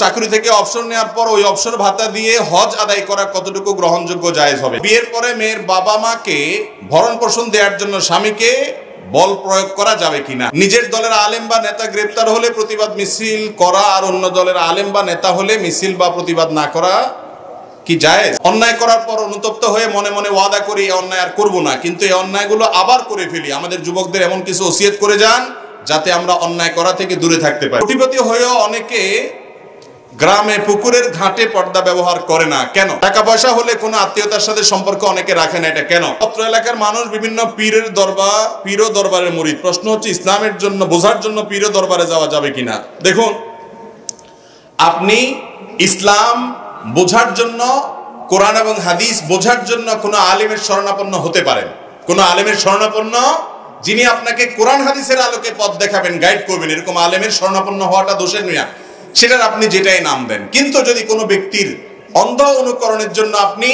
চাকরি থেকে অবসর নেওয়ার পর ওই অবসর ভাতা দিয়ে হজ আদায় করা কতটুকু গ্রহণযোগ্য জায়েজ হবে? বিয়ের পরে মেয়ের বাবা মাকে ভরণ পোষণ দেওয়ার জন্য স্বামীকে বল প্রয়োগ করা যাবে কিনা? নিজের দলের আলেম বা নেতা গ্রেপ্তার হলে প্রতিবাদ মিছিল করা আর অন্য দলের আলেম বা নেতা হলে মিছিল বা প্রতিবাদ না করা কি জায়েজ? অন্যায় করার পর অনুতপ্ত হয়ে মনে মনে ওয়াদা করি এই অন্যায় আর করবো না, কিন্তু এই অন্যায়গুলো আবার করে ফেলি। আমাদের যুবকদের এমন কিছু ওসিয়ত করে যান যাতে আমরা অন্যায় করা থেকে দূরে থাকতে পারি। কোটিপতি হয়েও অনেকে গ্রামে পুকুরের ঘাটে পর্দা ব্যবহার করে না, কেন? টাকা পয়সা হলে কোনো আত্মীয়তার সাথে সম্পর্ক অনেকে রাখে না, এটা কেন? পত্র এলাকার মানুষ বিভিন্ন পীর ও দরবারের মুরিদ। প্রশ্ন হচ্ছে ইসলামের জন্য বোঝার জন্য পীর ও দরবারে যাওয়া যাবে কিনা? দেখুন, আপনি ইসলাম বোঝার জন্য, কোরআন এবং হাদিস বোঝার জন্য কোনো আলেমের শরণাপন্ন হতে পারেন। কোনো আলেমের শরণাপন্ন, যিনি আপনাকে কোরআন হাদিসের আলোকে পথ দেখাবেন, গাইড করবেন, এরকম আলেমের শরণাপন্ন হওয়াটা দোষের নয়, সেটার আপনি যেটাই নাম দেন। কিন্তু যদি কোনো ব্যক্তির অন্ধ অনুকরণের জন্য আপনি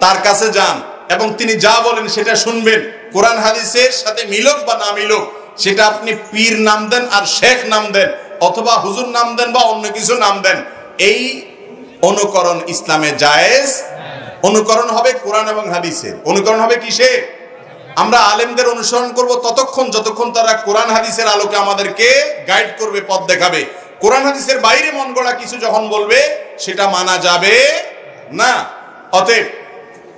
তার কাছে যান এবং তিনি যা বলেন সেটা শুনবেন, কোরআন হাদিসের সাথে মিলুক বা না মিলুক, সেটা আপনি পীর নাম দেন আর শেখ নাম দেন অথবা হুজুর নাম দেন বা অন্য কিছু নাম দেন, এই অনুকরণ ইসলামে জায়েজ। অনুকরণ হবে কোরআন এবং হাদিসের। অনুকরণ হবে কিসে? আমরা আলেমদের অনুসরণ করব ততক্ষণ যতক্ষণ তারা কোরআন হাদিসের আলোকে আমাদেরকে গাইড করবে, পথ দেখাবে। কোরআন হাদিসের বাইরে মন গড়া কিছু যখন বলবে সেটা মানা যাবে না। অতএব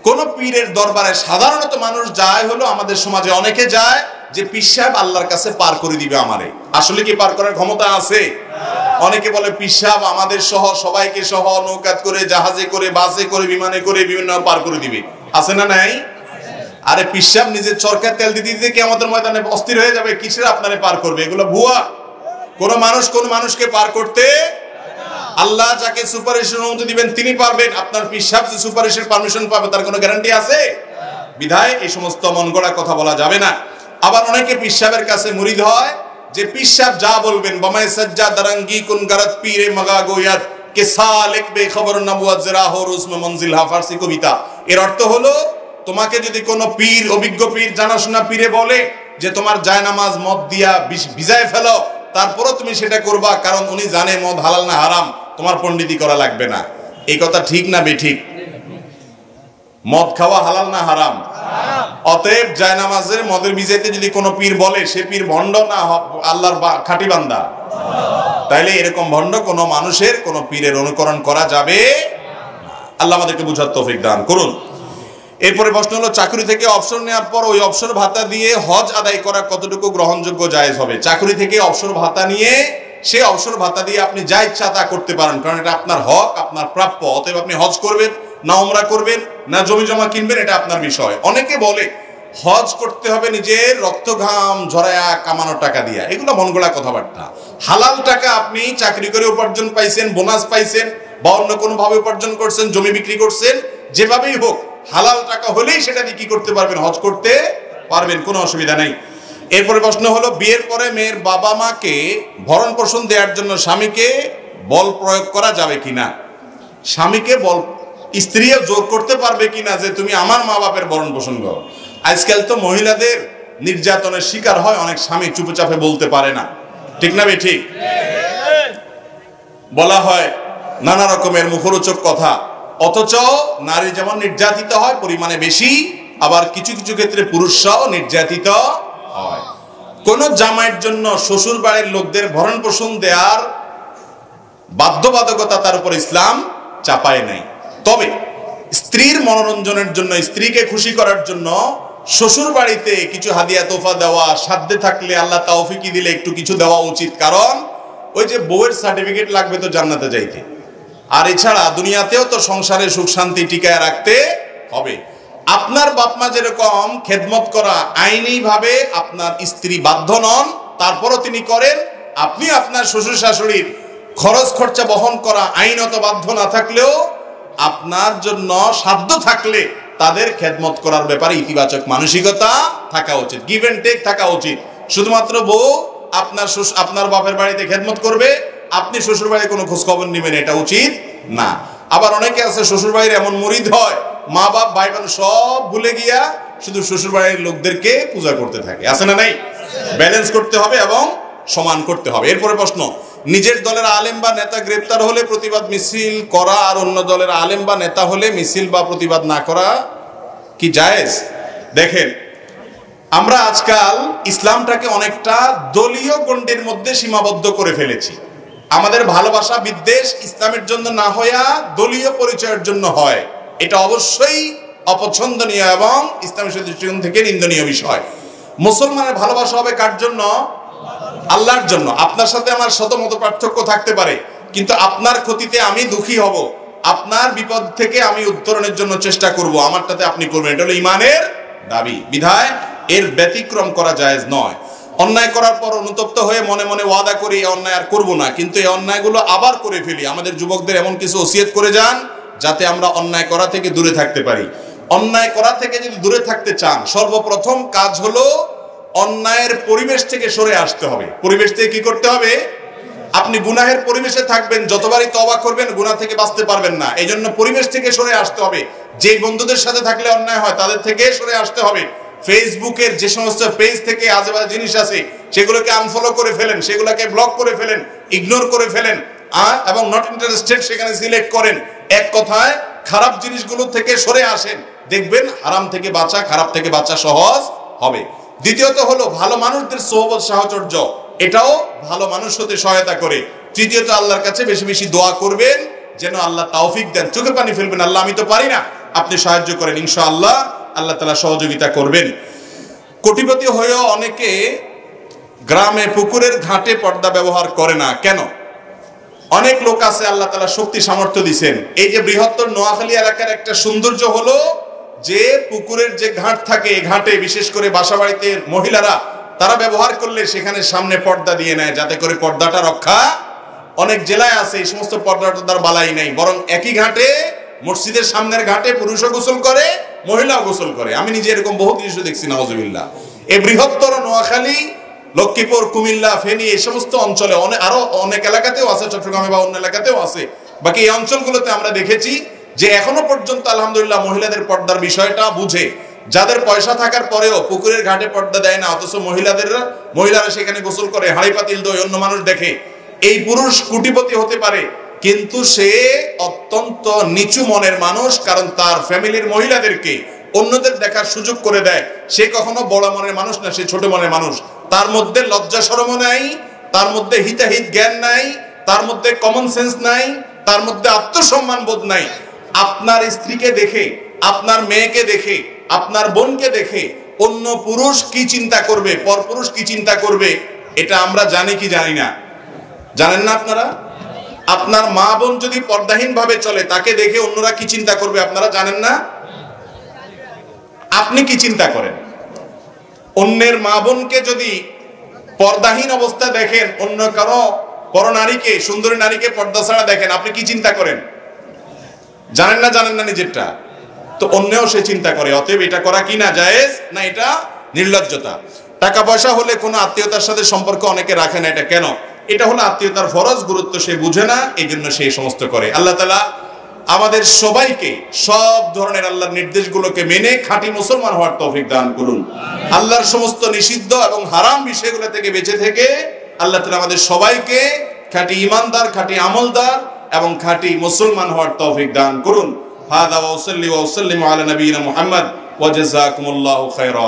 কোন পীরের দরবারে সাধারণত মানুষ যায় হলো, আমাদের সমাজে অনেকে যায় যে পীর সাহেব আল্লাহর কাছে পার করে দিবে আমারে। আসলে কি পার করার ক্ষমতা আছে? অনেকে বলে পীর সাহেব আমাদের সহ সবাইকে সহ নৌকাত করে, জাহাজে করে, বাসে করে, বিমানে করে বিভিন্ন পার করে দিবে। আছে না নাই? আরে পীর সাহেব নিজের চরকার তেল দিতে দিতে কিয়ামতের ময়দানে অস্থির হয়ে যাবে, কিসের আপনারে পার করবে? এগুলো ভুয়া। কোন মানুষ কোন মানুষকে পার করতে, আল্লাহ যাকে সুপারিশের অনুমতি দিবেন তিনি পারবেন। আপনার পীর সাহেব যে সুপারিশের পারমিশন পাবে তার কোনো গ্যারান্টি আছে? বিধায় এই সমস্ত মন গড়া কথা বলা যাবে না। আবার অনেকে পীর সাহেবের কাছে মুরিদ হয় যে পীর সাহেব যা বলবেন, বামায়ে সাজ্জা দারাঙ্গি কুন গারাত পীরে মাগা গোয়াত কে সালেক বে খবর নবুয়াত জরা হো রুসমে মঞ্জিল হা, ফারসি কবিতা। এর অর্থ হলো, তোমাকে যদি কোনো পীর, অভিজ্ঞ পীর, জানাশোনা পীরে বলে যে তোমার জায়নামাজ মদ দিয়া ভিজায় ফেলো, তারপরও তুমি সেটা করবা, কারণ উনি জানে মদ হালাল না হারাম, তোমার পণ্ডিতি করা লাগবে না। এই কথা ঠিক না বেঠিক? মদ খাওয়া হালাল না হারাম? অতএব জায়নামাজের মদের ভিজাইতে যদি কোনো পীর বলে, সে পীর ভণ্ড না আল্লাহর খাঁটি বান্দা? তাইলে এরকম ভণ্ড কোনো মানুষের, কোনো পীরের অনুকরণ করা যাবে না। আল্লাহ আমাদেরকে বুঝার তৌফিক দান করুন। এরপরে প্রশ্ন হলো, চাকরি থেকে অবসর নেওয়ার পর ওই অবসর ভাতা দিয়ে হজ আদায় করা কতটুকু গ্রহণযোগ্য জায়েজ হবে? চাকরি থেকে অবসর ভাতা নিয়ে সেই অবসর ভাতা দিয়ে আপনি যা ইচ্ছা তা করতে পারেন, কারণ এটা আপনার হক, আপনার প্রাপ্য। অতএব আপনি হজ করবেন না উমরা করবেন না জমি জমা কিনবেন, এটা আপনার বিষয়। অনেকে বলে হজ করতে হবে নিজের রক্ত ঘাম ঝরায়া কামানো টাকা দিয়া, এগুলো মন গড়া কথাবার্তা। হালাল টাকা আপনি চাকরি করে উপার্জন পাইছেন, বোনাস পাইছেন বা অন্য কোনো ভাবে উপার্জন করছেন, জমি বিক্রি করছেন, যেভাবেই হোক হালাল টাকা হলেই সেটা দিয়ে কি করতে পারবেন? হজ করতে পারবেন, কোনো অসুবিধা নেই। এরপরে প্রশ্ন হলো, বিয়ের পরে মেয়ের বাবা মাকে ভরণ পোষণ দেওয়ার জন্য স্বামীকে বল প্রয়োগ করা যাবে কিনা? স্বামীকে বল, স্ত্রীও জোর করতে পারবে কিনা যে তুমি আমার মা বাপের ভরণ পোষণ করো? আজকাল তো মহিলাদের নির্যাতনের শিকার হয় অনেক স্বামী, চুপচাপে বলতে পারে না, ঠিক না ঠিক? বলা হয় নানা রকমের মুখরোচক কথা, অথচ নারী যেমন নির্যাতিত হয় পরিমাণে বেশি, আবার কিছু কিছু ক্ষেত্রে পুরুষরাও নির্যাতিত হয়। কোন জামাইয়ের জন্য শ্বশুর বাড়ির লোকদের ভরণ পোষণ দেওয়ার বাধ্যবাধকতা তার উপর ইসলাম চাপায় নাই। তবে স্ত্রীর মনোরঞ্জনের জন্য, স্ত্রীকে খুশি করার জন্য শ্বশুর বাড়িতে কিছু হাদিয়া তোফা দেওয়া, সাধ্যে থাকলে আল্লাহ তৌফিকি দিলে একটু কিছু দেওয়া উচিত। কারণ ওই যে বউয়ের সার্টিফিকেট লাগবে তো জান্নাতে যাইতে, আর এছাড়া দুনিয়াতেও তো সংসারে সুখ শান্তি টিকায় রাখতে হবে। আপনার বাপমা যেরকম খেদমত করা আইনি ভাবে আপনার স্ত্রী বাধ্য নন, তারপরও তিনি করেন, আপনি আপনার শ্বশুর শাশুড়ির খরচ খরচা বহন করা আইনত বাধ্য না থাকলেও আপনার জন্য সাধ্য থাকলে তাদের খেদমত করার ব্যাপারে ইতিবাচক মানসিকতা থাকা উচিত, গিভ এন্ড টেক থাকা উচিত। শুধুমাত্র বউ আপনার বাপের বাড়িতে খেদমত করবে, আপনি শ্বশুর বাড়ির কোনো খোঁজ খবর নেবেন, এটা উচিত না। আবার অনেকে আছে শ্বশুর বাড়ির এমন মুরিদ হয়, মা বাপ ভাই বোন সব ভুলে গিয়া শুধু শ্বশুর বাড়ির লোকদেরকে পূজা করতে থাকে। আছে না নাই? ব্যালেন্স করতে হবে এবং সমান করতে হবে। এরপরে প্রশ্ন, নিজের দলের আলেম বা নেতা গ্রেপ্তার হলে প্রতিবাদ মিছিল করা আর অন্য দলের আলেম বা নেতা হলে মিছিল বা প্রতিবাদ না করা কি জায়েজ? দেখেন, আমরা আজকাল ইসলামটাকে অনেকটা দলীয় গণ্ডির মধ্যে সীমাবদ্ধ করে ফেলেছি। আমাদের ভালোবাসা বিদ্বেষ ইসলামের জন্য না হইয়া দলীয় পরিচয়ের জন্য হয়। এটা অবশ্যই অপছন্দনীয় এবং ইসলামের দৃষ্টিকোণ থেকে নিন্দনীয় বিষয়। মুসলমানের ভালোবাসা হবে কার জন্য? আল্লাহর জন্য। আপনার সাথে আমার শত মত পার্থক্য থাকতে পারে, কিন্তু আপনার ক্ষতিতে আমি দুঃখী হব, আপনার বিপদ থেকে আমি উত্তরণের জন্য চেষ্টা করব, আমারটাতে আপনি করবেন। এটা হলো ইমানের দাবি। বিধায় এর ব্যতিক্রম করা জায়েজ নয়। অন্যায় করার পর অনুতপ্ত হয়ে মনে মনে ওয়াদা করি এই অন্যায় আর করবো না, কিন্তু এই অন্যায়গুলো আবার করে ফেলি। আমাদের যুবকদের এমন কিছু ওসিয়ত করে যান যাতে আমরা অন্যায় করা থেকে দূরে থাকতে পারি। অন্যায় করা থেকে যদি দূরে থাকতে চান, সর্বপ্রথম কাজ হলো অন্যায়ের পরিবেশ থেকে সরে আসতে হবে। পরিবেশ থেকে কি করতে হবে? আপনি গুনাহের পরিবেশে থাকবেন, যতবারই তওবা করবেন গুনাহ থেকে বাঁচতে পারবেন না। এই জন্য পরিবেশ থেকে সরে আসতে হবে। যে বন্ধুদের সাথে থাকলে অন্যায় হয় তাদের থেকে সরে আসতে হবে। ফেসবুকের যে সমস্ত পেজ থেকে আজেবাজে জিনিস আছে সেগুলোকে আনফলো করে ফেলেন, সেগুলোকে ব্লক করে ফেলেন, ইগনোর করে ফেলেন এবং নট ইন্টারেস্টেড সেখানে সিলেক্ট করেন। এক কথায় খারাপ জিনিসগুলো থেকে সরে আসেন, দেখবেন হারাম থেকে বাঁচা, খারাপ থেকে বাঁচা সহজ হবে। দ্বিতীয়ত হলো ভালো মানুষদের সোহবত সাহচর্য, এটাও ভালো মানুষ হতে সহায়তা করে। তৃতীয়ত আল্লাহর কাছে বেশি বেশি দোয়া করবেন যেন আল্লাহ তৌফিক দেন। চোখে পানি ফেলবেন, আল্লাহ আমি তো পারি না, আপনি সাহায্য করেন, ইনশাআল্লাহ আল্লাহ তাআলা সহযোগিতা করবেন। কোটিপতি হয়েও অনেকে গ্রামে পুকুরের ঘাটে পর্দা ব্যবহার করে না কেন? অনেক লোক আছে আল্লাহ তাআলা শক্তি সামর্থ্য দিয়েছেন। এই যে বৃহত্তর নোয়াখালী এলাকার একটা সৌন্দর্য হলো যে পুকুরের যে ঘাট থাকে, এই ঘাটে বিশেষ করে বাসাবাড়িতে মহিলারা তারা ব্যবহার করলে সেখানে সামনে পর্দা দিয়ে নেয় যাতে করে পর্দাটা রক্ষা। অনেক জেলায় আছে এই সমস্ত পর্দাটা তার বালাই নাই, বরং একই ঘাটে মসজিদের সামনের ঘাটে পুরুষও গোসল করে, মহিলাও গোসল করে। আমি নিজে এরকম বহু দৃশ্য দেখছি, নাউজুবিল্লাহ। এই বৃহত্তর নোয়াখালী, লক্ষ্মীপুর, কুমিল্লা, ফেনী এই সমস্ত অঞ্চলে আরো অনেক এলাকাতেও আছে, চট্টগ্রামে বা অন্য এলাকাতেও আছে। বাকি এই অঞ্চলগুলোতে আমরা দেখেছি যে এখনো পর্যন্ত আলহামদুলিল্লাহ মহিলাদের পর্দার বিষয়টা বুঝে। যাদের পয়সা থাকার পরেও পুকুরের ঘাটে পর্দা দেয় না, অথচ মহিলারা সেখানে গোসল করে, হাঁড়ি পাতিল দই অন্য মানুষ দেখে। এই পুরুষ কোটিপতি হতে পারে কিন্তু সে অত্যন্ত নিচু মনের মানুষ, কারণ তার ফ্যামিলির মহিলাদেরকে অন্যদের দেখার সুযোগ করে দেয়। সে কখনো বড় মনের মানুষ না, সে ছোট মনের মানুষ। তার মধ্যে লজ্জা শরম নাই, তার মধ্যে হিতাহিত জ্ঞান নাই, তার মধ্যে কমন সেন্স নাই, তার মধ্যে আত্মসম্মান বোধ নাই। আপনার স্ত্রীকে দেখে, আপনার মেয়েকে দেখে, আপনার বোনকে দেখে অন্য পুরুষ কি চিন্তা করবে, পরপুরুষ কি চিন্তা করবে, এটা আমরা জানি কি জানি না? জানেন না আপনারা? আপনার মা বোন যদি পর্দাহীন ভাবে চলে তাকে দেখে অন্যরা কি চিন্তা করবে আপনারা জানেন না? আপনি কি চিন্তা করেন? অন্যের মা বোনকে যদি পর্দাহীন অবস্থা দেখেন, অন্য কারো পরনারীকে, সুন্দরী নারীকে পর্দা ছাড়া দেখেন, আপনি কি চিন্তা করেন? জানেন না নিজেরটা? তো অন্যও সে চিন্তা করে। অতএব এটা করা কি না জায়েজ? না, এটা নির্লজ্জতা। টাকা পয়সা হলে কোনো আত্মীয়তার সাথে সম্পর্ক অনেকে রাখে না, এটা কেন? এটা হলো আত্মীয়তার ফরজ, গুরুত্ব সে বুঝে না, এই জন্য সে সমস্ত করে। আল্লাহ তাআলা আমাদের সবাইকে সব ধরনের আল্লাহর নির্দেশগুলোকে মেনে খাঁটি মুসলমান হওয়ার তৌফিক দান করুন। আল্লাহর সমস্ত নিষিদ্ধ এবং হারাম বিষয়গুলো থেকে বেঁচে থেকে আল্লাহ তাআলা আমাদের সবাইকে খাঁটি ঈমানদার, খাঁটি আমলদার এবং খাঁটি মুসলমান হওয়ার তৌফিক দান করুন। হাদা ওয়া সাল্লি ওয়া সাল্লিমু আলা নবিয়িনা মুহাম্মদ ওয়া জাযাকুমুল্লাহু খায়রা।